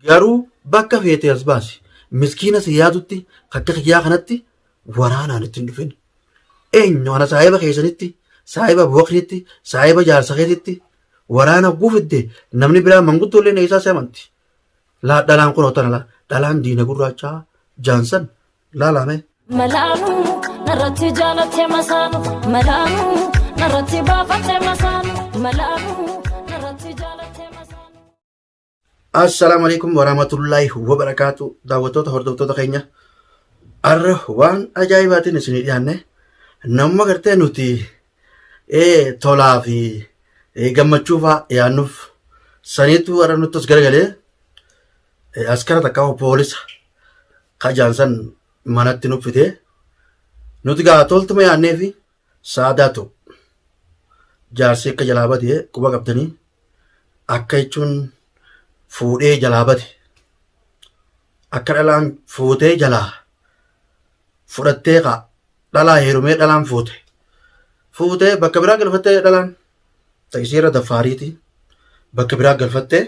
Garuu bakka feetee as baasi. Miskiina si yaadutti akka kiyyaa kanatti waraanaan ittiin dhufin. Eenyu ana saahiba keessanitti, saahiba boqnitti, saahiba jaarsa keetitti waraana guufidde namni biraa manguddoolee na isaa seemanti. Dhalaan kun otana dhalaan diina gurraachaa jaansan laalame. Malaanu narratti jaalate masaanu malaanu narratti baafate masaanu malaanu narratti jaalate masaanu. Assalamu alaikum warahmatullahi wabarakatuh. Daawwattoota hordoftoota keenya arra waan ajaa'ibaatiin isinii dhiyaanne nama gartee nuti tolaa fi gammachuu fa'aa yaannuuf saniitu warra nutti as garagalee askara takka poolisa kajaansan manatti nuffite nuti gaa toltuma yaannee fi saadaatu jaarsi akka jalaa bade quba qabdanii akka jechuun fuudhee jalaa bade akka dhalaan fuutee jalaa fudhattee dhalaa heerumee dhalaan fuutee bakka biraa galfattee dhalaan ta'isiirra daffaariiti bakka biraa galfattee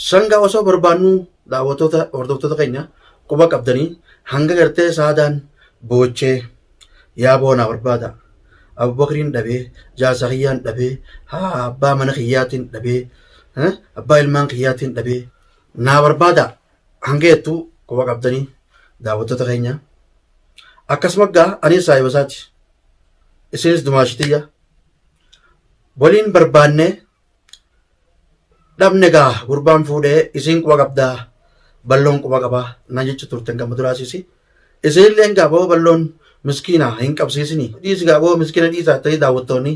sangaa osoo barbaannu daawwattoota hordoftoota keenya quba qabdanii hanga gartee saadaan boochee yaa boonaa barbaada Abubakriin dhabee jaarsa kiyyaan dhabee abbaa mana kiyyaatiin dhabee abbaa ilmaan kiyyaatiin dhabee naa barbaada hanga jettuu quba qabdanii daawwattoota keenya akkasuma gaa anis saahiba isaati isinis dumaashitiyya waliin barbaanne dhabne gaa gurbaan fuudhee isiin quba qabdaa balloon quba qabaa na jecha turten gama duraasisi isinillee gaaboo balloon miskiina hin qabsiisini dhiisi gaaboo miskiina dhiisaa ta'ii daawwattoonni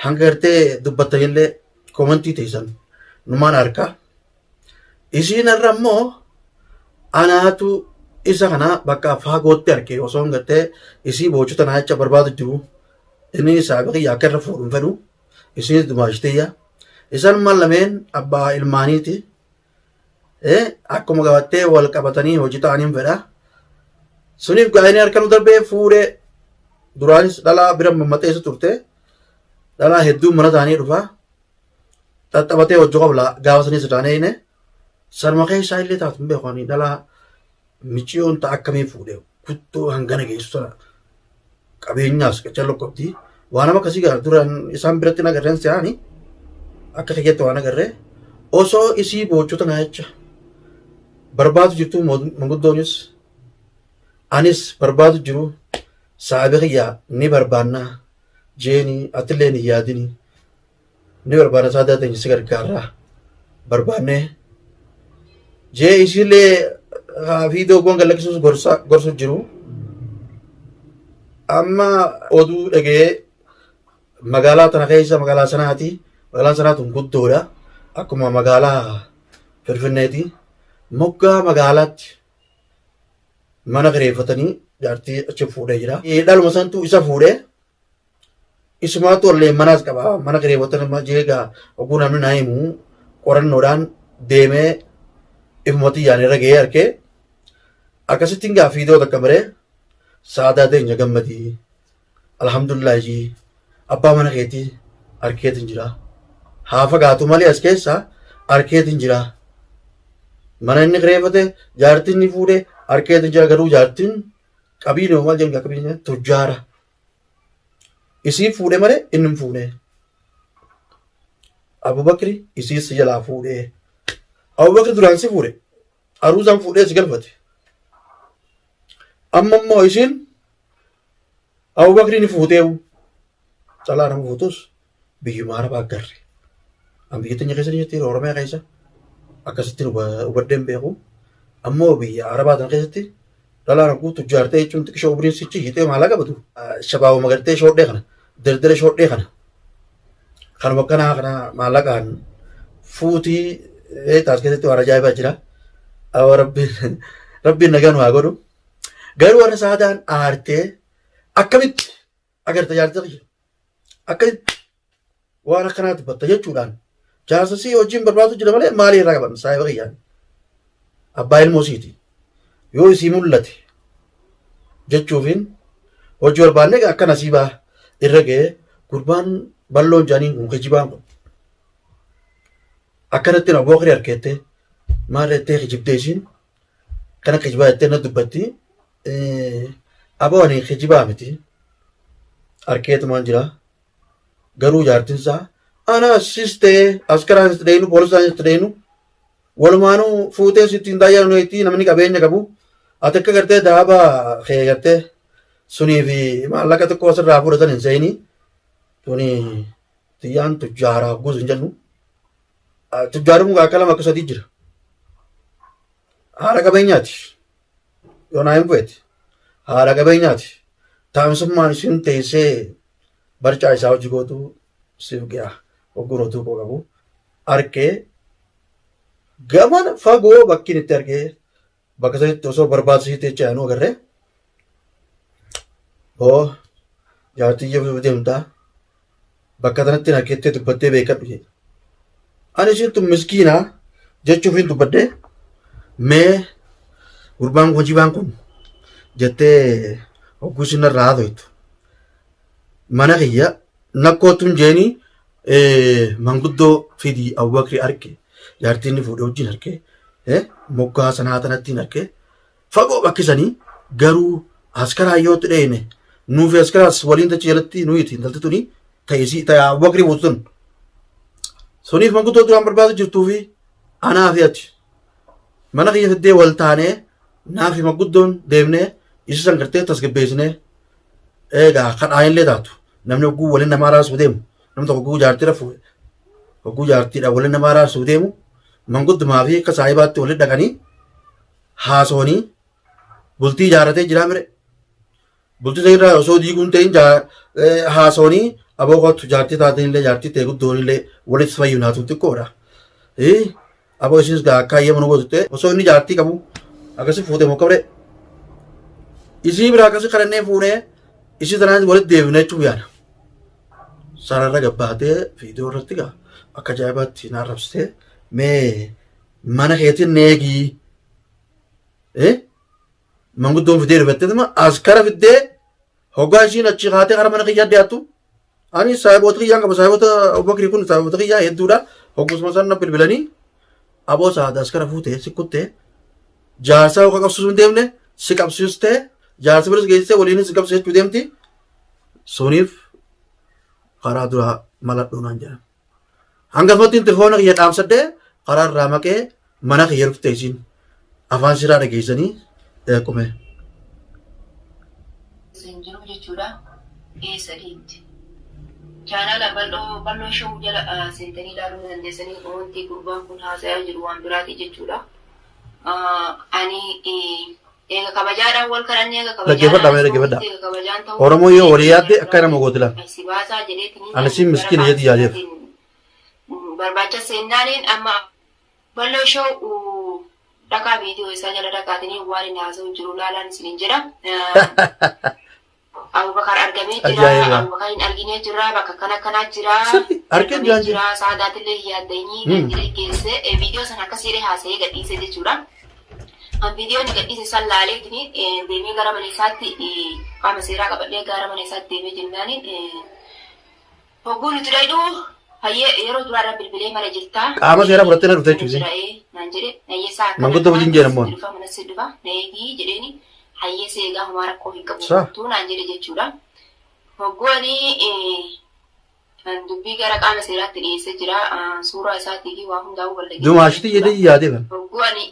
hanga gartee dubbattanillee koomantii teessan numaan harkaa isiin irra immoo anaatu isa kana bakka faagootti argee osoo hin gartee isii boochota naa jecha barbaadu jiru inni isaa bakki akka irra fuudhuun fedhu isinis dumaashitiyya isan mallameen abbaa ilmaaniiti akkuma gabattee wal qabatanii hojii ta'aniin fedha suniif gaa'inii harkanuu darbee fuudhee duraanis dhalaa bira mammaxeessu turte dhalaa hedduu mana ta'anii dhufa xaxxabatee hojii qabla gaafa sanii sodaanee sarma keessaa illee taatu hin beekanii dhalaa michiyoon ta'a akkamii fuudhee kuttoo hangana geessu sana qabeenyaas qachan lokkobtii waan nama akkasii gaara duraan isaan biratti nagarreen se'anii akka kiyyaatti waan agarree osoo isii boochota naa jecha barbaadu jirtu manguddoonis anis barbaadu jiru saahiba kiyyaa ni barbaannaa jeeni atillee ni yaadini ni barbaanna saadaa ta'e si gargaarraa barbaannee jee isiillee viidiyoo goon gallakkisuus gorsu jiru amma oduu dhagee magaalaa tana keessa magaalaa sanaati magaalaan sanaatun guddoodha akkuma magaalaa Finfinneeti moggaa magaalaatti mana kireeffatanii jaartii achi fuudhee jira. Dhaluma santu isa fuudhee isumaatu illee manaas qaba mana kireeffatan jeegaa oguu namni naa himu qorannoodhaan deemee ifumatti yaane irra gahee arkee akkasittiin gaa viidiyoo takka baree saadaa teenya gammadii alhamdulillahi abbaa mana keetii arkeetiin jira haa fagaatu malee as keessa arkeetiin jira mana inni kireeffate jaartiin ni fuudhee arkeetiin jira garuu jaartiin qabiinoo maal jenga qabiina tujjaara isii fuudhee malee inni hin fuudhee Abubakri isii si jalaa fuudhee Abubakri duraan si fuudhe aruusaan fuudhee si galfate amma immoo isiin Abubakri ni fuuteewu calaa nama fuutus biyyuma arabaa agarre an biyya teenya keessa jirti Oromiyaa keessa akkasittiin hubadheen beeku ammoo biyya arabaa tan keessatti dhalaa nama tujjaartee jechuun xiqqishoo ubiriin sichi hiitee maallaa qabatu shabaabuma gartee shoodhee kana daldala shoodhee kanuma akkanaa kana maallaqaan fuutii taas keessatti waan ajaa'ibaa jira rabbiin nagaan waa godhu garuu warra saadaan aartee akkamitti agarte jaartii akkamitti waan akkanaa dubbatta jechuudhaan jaarsasii hojiin barbaadu jira malee maalii irraa qaban saahiba kiyyaan abbaa ilmoo isiiti yoo isii mul'ate jechuufiin hojii barbaanne akka nasiibaa irra ga'ee gurbaan balloon jaaniin kun kijibaan kun akkanatti Abubakri arkeette maal jettee kijibdee isiin kana kijibaa jettee na dubbatti aboo ani kijibaa miti harkeetumaan jira garuu jaartinsaa ana assis ta'ee askaraan itti deenu poolisaan itti deenu walumaanuu fuutee sitti hin daayyaanu itti namni qabeenya qabu ati akka gartee daaba kee gartee sunii fi maallaqa tokko asirraa fudhatan hin seeni tuni tiyyaan tujjaaraa guutu hin jennu tujjaarummaa akka lama akka sadii jira haadha qabeenyaati yoonaa hin feeti haadha qabeenyaati taa'imsummaan isin teessee barcaa isaa hojii gootu siif ga'a hoggurootuu koo qabu arkee gamana fagoo bakkiin itti argee bakka sanitti osoo barbaachisiitti jecha yaanuu agarree oo jaartiyya deemtaa bakka sanatti harkeettee dubbattee beekadhu jedhe ani isintu miskiinaa jechuuf hin dubbadde mee gurbaan hojii kun jettee hogguu isin irraa haatoytu mana kiyya nakkootuun jeeni manguddoo fidii Abubakri arge jaartiin fuudhee wajjin arge moggaa sanaa tanattiin arge fagoo bakkisanii garuu askaraa yoo tidheene nuufi askaraas waliin tachi jalatti nuyi intalti tuni ta'e Abubakri buutun suniif manguddoo duraan barbaadu jirtuu fi anaa fi ati mana kiyya fiddee wal taanee naafi manguddoon deemnee isa san gartee tasgabbeessinee egaa kadhaanillee taatu namni hogguu waliin namaa raasuu deemu namni tokko hogguu jaartiidha fuudhe hogguu jaartiidha waliin namaa raasuu deemu manguddumaa fi akka saahibaatti waliin dhaqanii haasoonii bultii ijaarratee jira mire bultii isa irraa osoo diiguun ta'in haasoonii aboo kottu jaartii taatanillee jaartii ta'e guddoonillee walitti fayyuu naatuun xiqqoodha aboo isinis gaa akka ayyama nu gootutte osoo inni jaartii qabu akkasi fuute moo qabre isii biraa akkasi kadhannee fuunee isii tanaan walitti deebine jechuuf yaada sararra gabbaatee viidiyoo irratti gaa akka ajaa'ibaatti na arrabsitee mee mana keetiin neegii manguddoon fidee dhufattee askara fiddee hoggaa ishiin achi kaatee gara mana kiyyaa dhiyaattu ani saahiboota kiyyaan qaba saahiboota Abubakrii kun saahiboota kiyyaa hedduudha hogguusuma sana bilbilanii aboo saada askara fuutee si kuttee jaarsaa hogga qabsiisuu hin deemne si qabsiistee jaarsa biras geessisee waliin si qabsiisuu deemti suniif karaa duraa maladhuu naan jedhan hangafatti telefoona kiyya dhaamsadhee karaa irraa maqee mana kiyya ruftee isiin afaan siraa dhageessanii qume. Isin jiru jechuudha eessa deemti chaanala bal'oo showuu jala seentanii ilaaluu dandeessanii wanti gurbaan kun haasayaa jiru waan biraati jechuudha. Ani eega kabajaadhaan wal kadhannee eega kabajaan ta'uu Oromoo yoo walii yaadde akka nama gootilan si baasaa jedheetini anasiin miskiina jedhi yaadeef barbaacha seennaaniin amma bal'oo showuu dhakaa viidiyoo isaa jala dhaqaatanii waan inni haasa'u jiru laalaan isiniin jedha. Abubakar argamee jira, Abubakar hin arginee jira, bakka kanaa jira. Argeen jira, saadaatillee yaaddanii dandire geesse viidiyoo sana akkasiilee haasa'ee gadhiise jechuudha. Viidiyoon gadhiise san laaleetini deemee gara mana isaatti qaama seeraa qabadhee gara mana isaatti deemee jennaani hogguu nuti dhaydhu hayyee yeroo duraarraa bilbilee mala jirtaa. Qaama seeraa fudhattee na dhufte jechuusi. Naan jedhe nayyeessaa akka manguddoo wajjin jedhamoon. Dhufa mana si dhufa neegii jedheeni hayyee seegaa homaa rakkoo hin qabu tuu naan jedhe jechuudha. Hoggooni dubbii gara qaama seeraatti dhiyeessee jira suuraa isaatii fi waa hundaa'uu bal'ee. Dumaashiti jedhee yaadeef. Hoggooni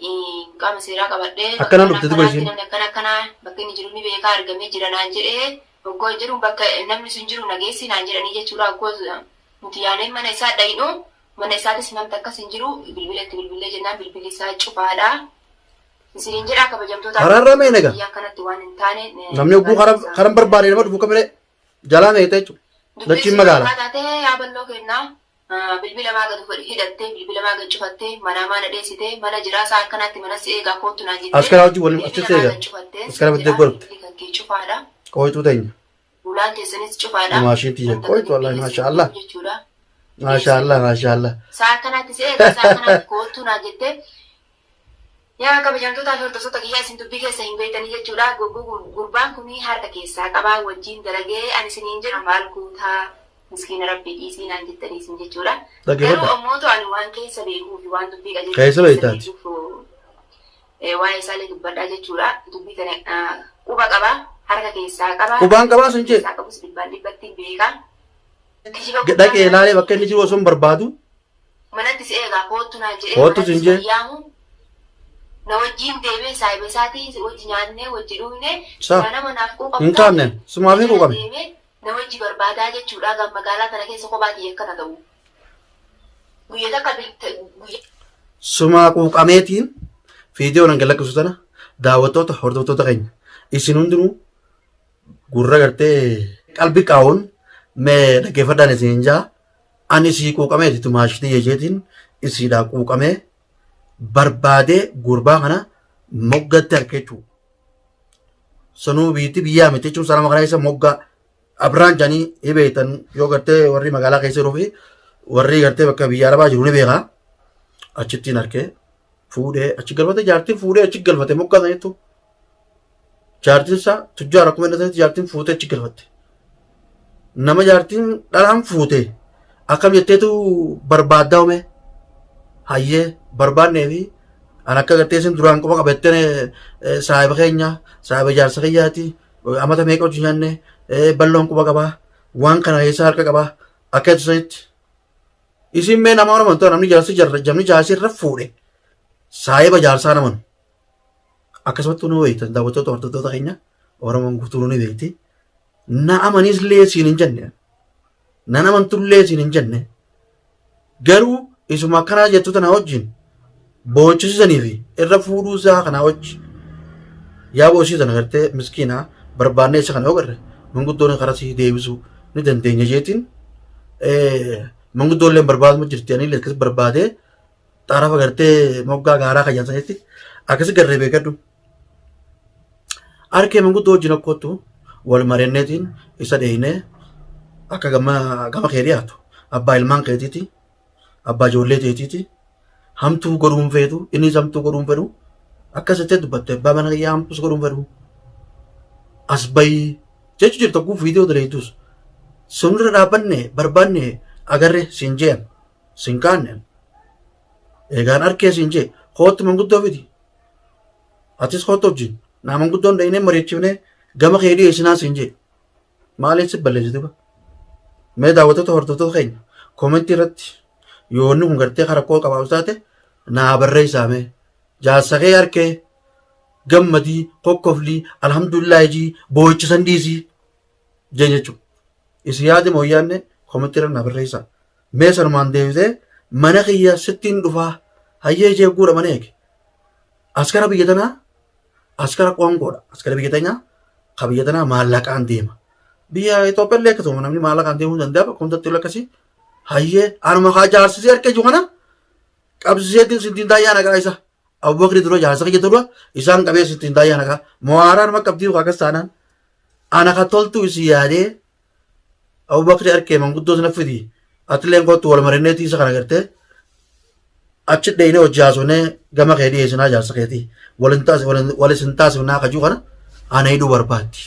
qaama seeraa qabadhee akkana dhufte duba isiin. Akkana bakka inni jiru ni beekaa argamee jira naan jedhee hoggoo jiru bakka namni sun jiru nageessi naan jedhanii jechuudha. Hoggoo nuti yaanee mana isaa dhaynu mana isaatis namni akkas hin jiru bilbilatti bilbilee jennaan bilbilli isaa cufaadha. Isiniin jedhaa kabajamtoota haraarraa mee naga akkanatti waan hin taane namni hogguu karan barbaade nama dhufu kamire jalaa meeta jechuudha. Dachiin magaala. Taatee yaaballoo kennaa bilbila maa gadi fudhi hidhattee bilbila maa gadi cufattee manaa maa nadheessitee mana jiraasaa akkanatti mana si eegaa kootu naan jettee. Askara wajjin waliin achitti eegaa. Askara bittee godhatu. Kan cufaadha. Qoytuu teenya. Ulaan keessanis cufaadha. Maashiitii jedhu qoytuu wallahi maashaallah. Maashaallah maashaallah. Saa akkanatti si eegaa saa akkanatti kootu naan jettee. Yaa kabajamtoota fi hordoftoota kiyyaa isin dubbii keessa hin beektanii jechuudha. Gurbaan kun harka keessaa qabaa wajjin dalagee ani isiniin jedhu maal guutaa miskiina rabbii dhiisii naan jettanii isin jechuudha. Garuu ammoo ani waan keessa beekuu fi waan dubbii qajeelchuu waa'ee isaallee dubbadhaa jechuudha. Dubbii kana quba qabaa, harka keessaa qabaa. Qubaan qabaa sun jee. Keessaa qabus dhibbaan dhibbatti hin beekaa. Dhaqee ilaalee bakka inni jiru osoo hin barbaadu. Manatti si eegaa kootu naan jedhee. Kootu sin jee. Na wajjin deemee saayiba isaatii wajji nyaannee wajji dhuunee. Nama naaf quuqamu. Hin taane sumaa fi quuqame. Na wajji barbaadaa jechuudha. Gam magaalaa kana keessa kophaatti akkana ta'u. Guyyaa takka Sumaa quuqameetiin viidiyoo nan galakkisu tana daawwattoota hordoftoota keenya isin hundinuu gurra gartee qalbii qaawuun mee dhaggeeffadhaan isin jaa ani isii quuqameeti tumaashitee jecheetiin isiidhaa quuqamee barbaadee gurbaa kana moggatti harkeechuu sanuu biitti biyyaa miti jechuun sana magaalaa keessa moggaa abiraan janii hibeetan yoo gartee warri magaalaa keessa jiruu fi warri gartee bakka biyya arabaa jiru ni beekaa achittiin harkee fuudhee achi galfate jaartiin fuudhee achi galfate moggaa sanittu jaartiin isaa tujjaara akkuma inni sanatti jaartiin fuutee achi galfatte nama jaartiin dhalaan fuute akkam jetteetu barbaaddaa uume hayyee barbaannee fi an akka gartee isin duraan qofa qabattee saahiba keenya saahiba jaarsa kiyyaati amata meeqa hojii nyaanne balloon quba qabaa waan kana keessa harka qabaa akka jettu sanitti isin mee nama amantoota namni jamni jaarsi irra fuudhe saahiba jaarsaa naman akkasumatti nu beektan daawwattoota hordoftoota keenya Oromoon guutuu ni beekti na amanis leesiin hin jenne nan amantu leesiin hin jenne garuu isuma akkanaa jettu tana wajjin boochisiisanii fi irra fuudhuu isaa kanaa wajji yaa boosiisan agartee miskiinaa barbaannee isa kana yoo garre manguddoon karasii deebisuu ni dandeenya jeetiin manguddoolleen barbaaduma jirti ani akkas barbaadee xaarafa gartee moggaa gaaraa kan jaansanitti akkas garree beekadhu arkee manguddoo wajjin akkootu wal marenneetiin isa dheeyinee akka gama kee dhiyaatu abbaa ilmaan keetiiti abbaa ijoollee teetiiti hamtuu godhuun feetu innis hamtuu godhuun fedhu akkasitti dubbatte abbaa mana kiyyaa hamtuus godhuun fedhu as bayii jechu jirtu akkuu viidiyoo daleetus sunirra dhaabbanne barbaanne agarre siin jeen siin kaanne eegaan arkee siin jee kootti manguddoo fiti atis kootti wajjin naa manguddoon dhayinee mari'achiifne gama kee dhiyeessinaa siin jee maaliin si balleessite ba mee daawwattoota hordoftoota keenya koomentii irratti yoo inni kun gartee karakkoo qabaatu taate naa barreessaame jaarsa kee harkee gammadii kokkoflii alhamdulillahi jii boo'ichisan dhiisii jee jechuudha isi yaade moo yaadne koomentii irra naa barreessaa mee sanumaan deebisee mana kiyya sittiin dhufaa hayyee jee guudha mana eege askara biyya tanaa askara qoonqoodha askara biyya tanaa ka biyya tanaa maallaqaan deema biyya Itoophiyaa illee akkasuma namni maallaqaan deemuu danda'a bakka hundatti akkasii hayyee anuma haa jaarsisee harkee jiru kana qabsiseetiin sittiin daayyaa nagaa isa Abubakri dura jaarsa kiyya dura isaan qabee sittiin daayyaa nagaa mo'aaraa nama qabdii akkas taanaan ana ka toltu isi yaadee Abubakri harkee manguddoo sana fidi atileen kootu wal marinneetii isa kana gartee achi dheeyinee hojii haasofnee gama kee dhiyeessinaa jaarsa keetii walisin taasifnaa kajuu kana ana hidhuu barbaaddi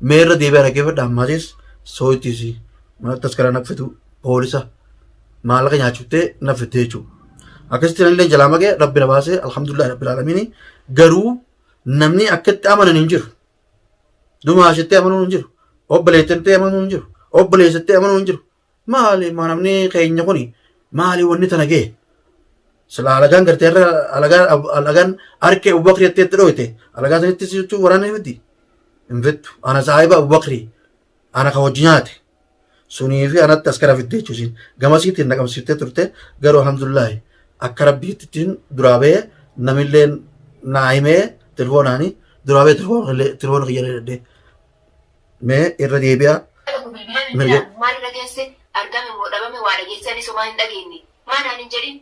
meerra deebi'aa dhaggeeffadha ammaatis sooyittiisi manatti askara naffitu poolisa maallaqa nyaachuuttee naffitte jechuudha akkasitti illee jalaa magee rabbi na baasee alhamdulillah rabbil aalamiin garuu namni akkatti amanan hin jiru dumaashittee amanuu hin jiru obboleettittee amanuu hin jiru obboleessittee amanuu hin jiru maali namni keenya kuni maali wanni tana gee sila alagaan gartee irra alagaan harkee Abubakri itti dhooyte alagaa sanitti sichuu waraana himiti hin fettu ana saahiba Abubakri ana ka wajji nyaate sunii fi anatti askara fitte jechuusin gamasiitiin naqamsiiftee turte garuu alhamdulillahi akka rabbiittiin duraa ba'ee namillee naa himee tilfoonaani duraa ba'ee tilfoona kiyya dedde mee irra deebi'aa maal dhageesse argame moo dhabame waa dhageesse ani somaa hin dhageenye maanaan hin jedhin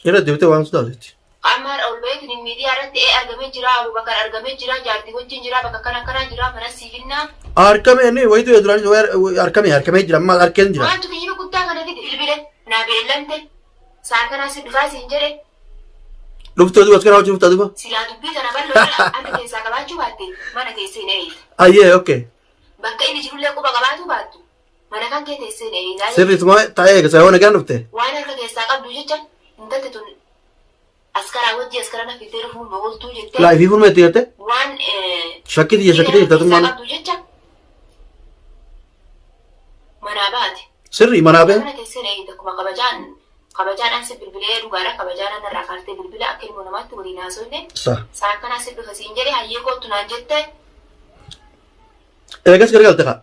irra deebitee waan sodaatetti amma ol beekin miidiyaa irratti argamee jira Abubakar argamee jira jaartii wajjin jira bakka kana jira mana siifinnaa arkamee inni wayitu duraan arkamee jira amma arkeen jira waantu kiyyiba guddaa kana fide bilbile naa beellamte saan kanaa si dhufaa siin jedhe dhuftoo duba askara wajjin dhuftaa duba silaa dubbii kana bal'oo anta keessaa qabaachuu baatte mana teessee hin eeyita ayyee okay bakka inni jirullee quba qabaatu baattu mana kan kee teessee hin eeyita sirriituma taa'ee eegasa yoo nagaan dhufte waan harka keessaa qabdu jecha intalti tun askaraa wajji askara na fitee dhufuun ooltuu jettee. Laa ifii furmeetti jettee? Waan Shakkiti jettee tummaan. qabdu jecha manaa baate. Sirrii manaa bee? Mana keessee na eegde akkuma kabajaan ansi bilbilee dhugaadha kabajaan an irraa kaartee bilbila akka ilmoo namaatti waliin haasofne. Saa akkanaa sirbi kasiin jedhe hayyee kootu naan jette. Eegas garagalte kaa?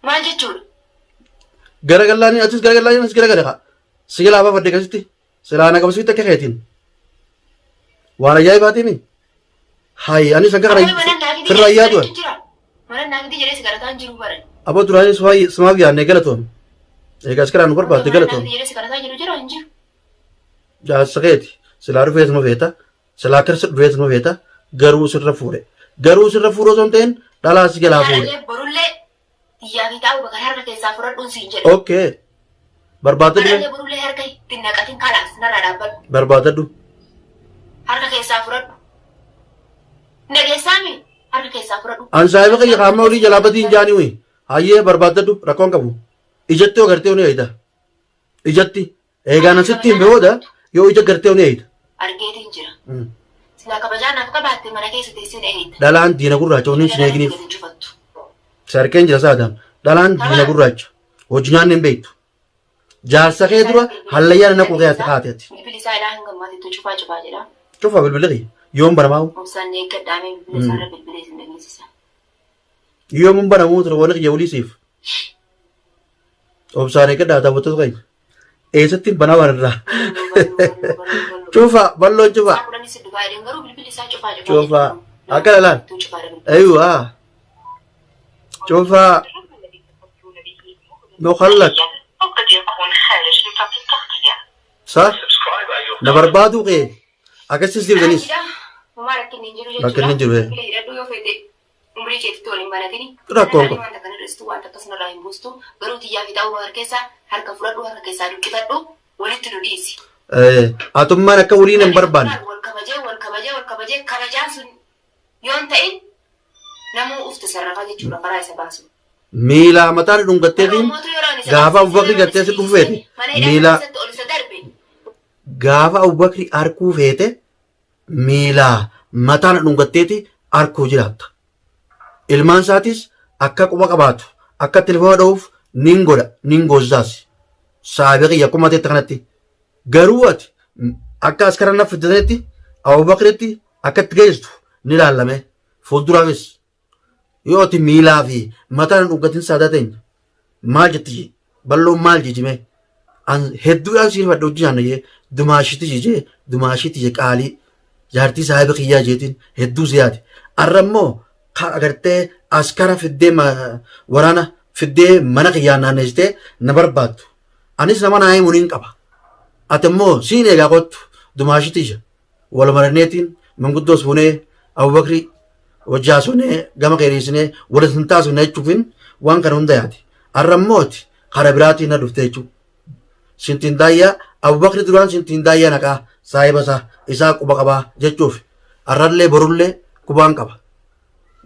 Maal jechuudha? Garagallaanii atis garagallaanii atis garagale kaa? Sigilaa abbaa fadde kasitti silaa na qabsiitti akka keetiin waan ajaa'ibaatii hayi anis akka kana firra ayyaa du'an. Mana naagdi jedhee si galataan jiru baran. Aboo duraanis sumaaf yaadnee galatoon. Eegas karaa nu barbaadde galatoon. Naagdi jedhee si galataa jiru jira hin jiru. Jaarsa keeti silaa dhufees nu feeta silaa kirsi dhufees nu feeta garuu sirra fuudhe. Garuu sirra fuudhoo osoo hin ta'in dhalaa si jalaa fuudhe. Borullee xiyyaa fi taa'u bakka harka keessaa fudhadhuun siin jedhe. Okay. Barbaadadhu. Borullee borullee harka ittiin naqatiin kalaas narraa dhaabbadhu. Barbaadadhu. Harka keessaa fudhadhu. Nageessaami harka keessaa fudhadhu. Ansaayiba kiyya qaama olii jalaa batiin jaanii wuyi. Hayyee barbaadadhu rakkoon qabu. Ijatti yoo gartee ni eeyita. Ijatti eegaan asitti hin booda yoo ija gartee ni eeyita. Argeetiin jira. Silaa kabajaa naaf qabaatte mana keessa teessee eeyita. Dhalaan diina gurraacha waliin sin eeginiif. Sarkeen jira saadaan. Dhalaan diina gurraacha. Hojii nyaanni hin beektu. Jaarsa kee dura hallayyaa nana quree ati kaateeti. Bilbili isaa ilaa hin gammaatitti cufaa jedha. Cufa bilbilli yoom banamaa'u? Obsaan eeggadhaamee bilbila isaarra bilbilee sin dhageessisa. Yoom hin banamuu ture wani kiyya waliisiif. Obsaan eeggadhaa daawwattoota qabu. Eessatti banaa waan irraa? Cufa balloon cufa. Cufa akka lalaan. Ayyuwaa. Cufa. Nokhallak. Sa? Na barbaadu kee. Akkasiis dibdanis. Bakka inni jiru. Rakkoon kun. Atummaan akka waliin hin barbaanne. Wal kabajee kabajaan sun yoon ta'in namuu ufti sarrafa jechuudha karaa isa baasu. Miila mataan dhungatteetiin gaafa Abubakri gartee si dhufu feete miila gaafa Abubakri arkuu feete miila mataan dhungatteeti arkuu jiraatta. Ilmaan isaatis akka quba qabaatu akka telefoona dha'uuf nin godha nin gozaas. Saabiqi akkuma ta'e kanatti garuu ati akka askara na fiddatetti Abubakritti akka itti geesstu ni ilaalame fuulduraafis. Yoo ati miilaa fi mataan dhungatiin saadaa ta'e maal jetti balloon maal jijime hedduudhaan siin fadha hojii naanna'ee dumaashiti jijee dumaashiti je qaalii jaartii saahiba kiyyaa jeetiin hedduu siyaati. Arra immoo agartee askara fiddee waraana fiddee mana kiyyaa naannessitee na barbaaddu. Anis nama naa himuun hin qaba. Ati immoo siin eegaa kottu dumaashiti ija wal maranneetiin manguddoos fuunee Abubakrii wajjaasonee gama qeeriisinee walitti hin taasifne jechuufin waan kana hunda yaati. Arra immooti kara biraatiin na dhufte jechuudha. Sintiin daayyaa Abubakri duraan sintiin daayyaa naqaa saahiba isaa quba qabaa jechuuf arrallee borullee qubaan qaba.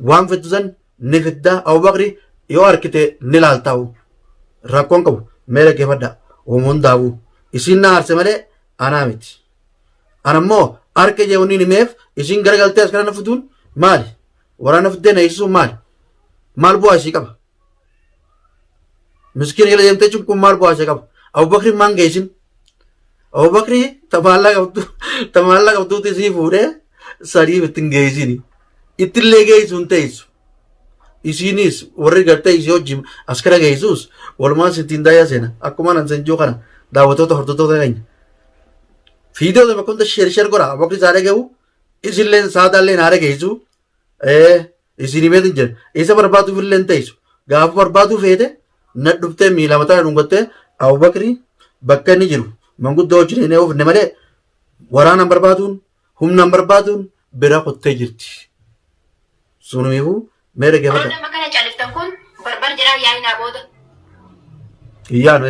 Waan fiddisan ni fiddaa Abubakri yoo harkite ni laaltaa'u. Rakkoon qabu meela geeffadhaa uumoon daawuu. Isin na aarse malee anaa miti. Ana immoo harka ijee wanni himeef isin garagaltee as kana na fiduun maali? Waraana fiddee na eegsisuun maali? Maal bu'aa ishii qaba? Miskiin jala deemtee jechuun kun maal bu'aa ishee qaba? Abubakri maan geessin? Abubakri tamaallaa qabduuti isii fuudhee sadiif ittiin geessini. Ittillee geessuun teessu. Isiinis warri gartee isii wajjin askara geessuus walumaan sittiin daayyaa seena. Akkuma nan senjoo kana daawwattoota hordoftoota keenya. Fiidiyoo tokko hunda sheer godha. Abubakri isaa dhagahu isilleen saadaallee naa dhageessu. Isin himeetiin jedhe. Isa barbaaduuf illee hin teessu. Gaafa barbaaduu feete na dhuftee miila mataa dhungattee Abubakri bakka inni jiru manguddoo wajjin hin oofne malee waraanaan barbaaduun humnaan barbaaduun bira qottee jirti. Sunumiifuu meera geeffadha. Nama kana caaliftan kun barbar jedhaa yaa'inaa booda. Iyyaanu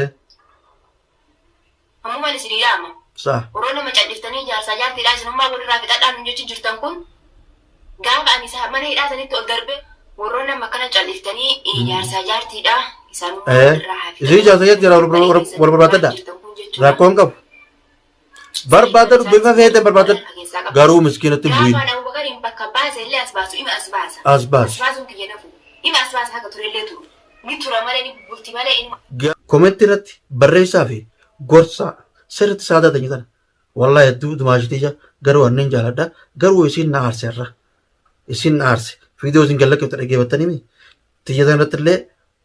Ammumaan isin yaa'ama. Saa. Yeroo nama calliftanii jaarsaa jaartiidhaa isinummaa walirraa fixadhaan jechuun jirtan kun gaafa ani isaa mana hidhaa sanitti ol darbe warroon nama kana calliftanii jaarsaa jaartiidhaa isaanummaa walirraa haa Isin jaarsaa jaartii wal barbaadadha. Rakkoon qabu. Barbaadan bifa feetan barbaadan garuu miskiinatti hin bu'in. Gaafa Abubakariin bakka baase illee as baasu ima as baasa. As baasa. As baasuun kiyya nafu. Ima as baasa haga turellee turu. Ni tura malee ni bulti malee inni. Kometti irratti barreessaa fi gorsaa sirriitti saadaa ta'e tana. Wallahi hedduu dumaashitiija garuu anneen jaaladha. Garuu isin na aarse irra. Isin na aarse. Viidiyoo isin gallaqeefta dhaggeeffattanii mi? Tiyyatan irratti illee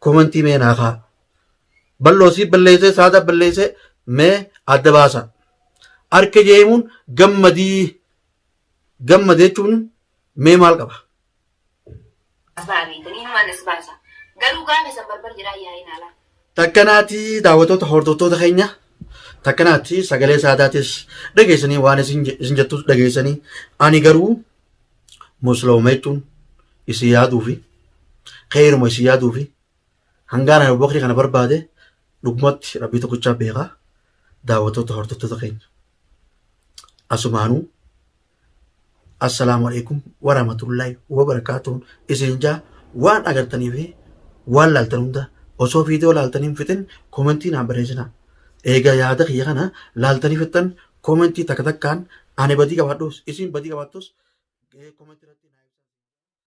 komentii mee naa kaa. Balloo si balleessee saadaa balleessee mee adda baasa. Harka jeemuun gammadii jechuun mee maal qaba? Asbaabii tanii himaan as baasa. Garuu gaafa san barbar jiraa yaa'in alaa. Takkanaatti daawwattoota hordoftoota keenya takkanaatti sagalee saadaatis dhageessanii waan isin jettus dhageessanii ani garuu musliima jechuun isin yaaduu fi xeeruma isin yaaduu fi hangaan Abubakrii kana barbaade dhugumatti rabbii tokkichaa beekaa daawwattoota hordoftoota keenya. Asumaanuu assalaamu alaikum warahmatullahi wabarakaatuh isin jaa waan agartanii fi waan laaltan hunda osoo viidiyoo laaltanii fitin komentii naan barreessinaa. Egaa yaada kiyya kana laaltanii fittan komentii takka takkaan ani badii qabaadhus isin badii qabaattus komentii irratti